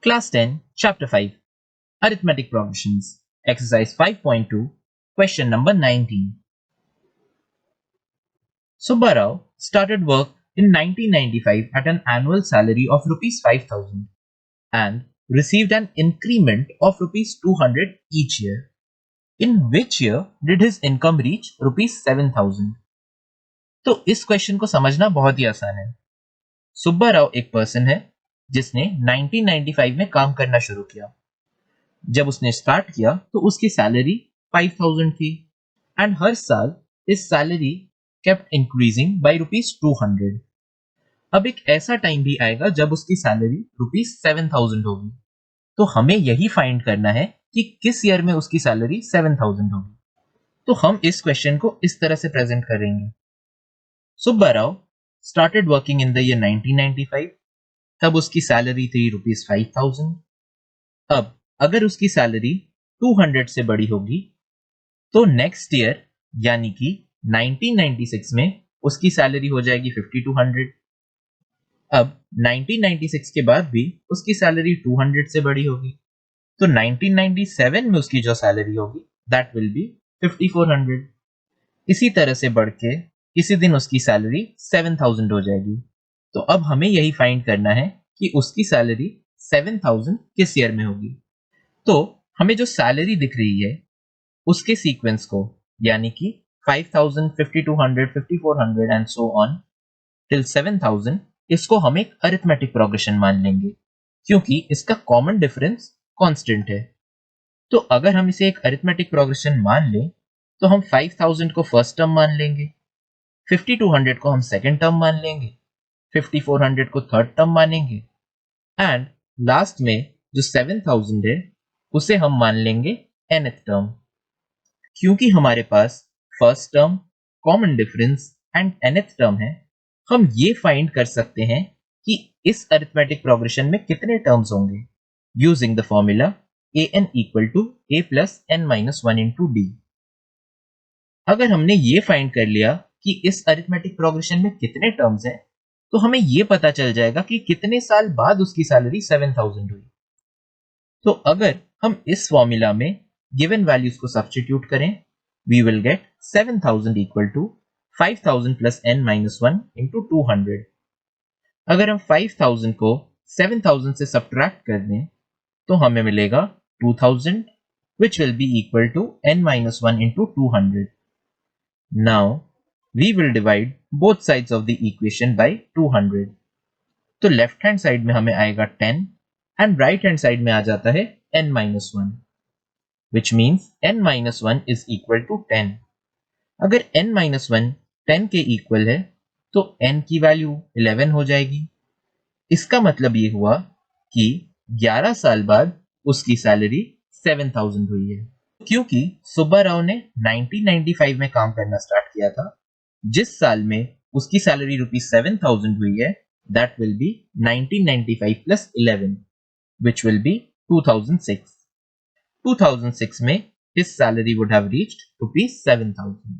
Class 10, Chapter 5, Arithmetic Progressions, Exercise 5.2, Question number 19. Subbarao started work in 1995 at an annual salary of Rs 5,000 and received an increment of Rs 200 each year. In which year did his income reach Rs 7,000? तो इस question को समझना बहुत ही आसान है। सुब्बाराव एक person है जिसने 1995 में काम करना शुरू किया। जब उसने स्टार्ट किया तो उसकी सैलरी 5,000 थी एंड हर साल इस salary kept increasing by Rs 200। अब एक ऐसा टाइम भी आएगा जब उसकी सैलरी Rs 7,000 होगी। तो हमें यही फाइंड करना है कि किस ईयर में उसकी सैलरी 7,000 होगी। तो हम इस क्वेश्चन को इस तरह से प्रेजेंट करेंगे। Subbarao started working in the year 1995, तब उसकी सैलरी थी Rs 5,000। अब अगर उसकी सैलरी 200 से बड़ी होगी तो नेक्स्ट ईयर यानी कि 1996 में उसकी सैलरी हो जाएगी 5200। अब 1996 के बाद भी उसकी सैलरी 200 से बड़ी होगी तो 1997 में उसकी जो सैलरी होगी दैट विल बी 5400। इसी तरह से बढ़ के किसी दिन उसकी सैलरी 7000 हो जाएगी। तो अब हमें यही फाइंड करना है कि उसकी सैलरी 7000 किस ईयर में होगी। तो हमें जो सैलरी दिख रही है उसके सीक्वेंस को यानी कि 5000, 5200, 5400 एंड सो ऑन टिल 7000, इसको हम एक अरिथमेटिक प्रोग्रेशन मान लेंगे क्योंकि इसका कॉमन डिफरेंस कांस्टेंट है। तो अगर हम इसे एक अरिथमेटिक प्रोग्रेशन मान लें तो हम 5000 को फर्स्ट टर्म मान लेंगे, 5200 को हम सेकंड टर्म मान लेंगे, 5400 को थर्ड टर्म मानेंगे एंड लास्ट में जो 7000 है उसे हम मान लेंगे nth टर्म। क्योंकि हमारे पास first term, common difference and nth term है, हम ये फाइंड कर सकते हैं कि इस अरिथमेटिक प्रोग्रेशन में कितने टर्म्स होंगे using the formula an equal to a plus n minus 1 into d। अगर हमने ये फाइंड कर लिया कि इस अरिथमेटिक प्रोग्रेशन में कितने टर्म्स हैं तो हमें ये पता चल जाएगा कि कितने साल बाद उसकी सैलरी 7000 हुई। तो अगर हम इस फॉर्मूला में गिवन वैल्यूज को सब्स्टिट्यूट करें we will get 7000 equal to 5000 plus n minus 1 into 200। अगर हम 5000 को 7000 से सब्ट्रैक्ट कर दें तो हमें मिलेगा 2000 which will be equal to n minus 1 into 200। Now we will divide both sides of the equation by 200। तो लेफ्ट हैंड साइड में हमें आएगा 10 एंड राइट हैंड साइड में आ जाता है n minus 1 which means n minus 1 is equal to 10। अगर n minus 1 10 के equal है तो n की वैल्यू 11 हो जाएगी। इसका मतलब ये हुआ कि 11 साल बाद उसकी सैलरी 7000 हुई है। क्योंकि सुब्बाराव ने 1995 में काम करना स्टार्ट किया था, जिस साल में उसकी सैलरी Rs 7000 हुई है that will be 1995 plus 11 which will be 2006। 2006 में his salary would have reached Rs 7000।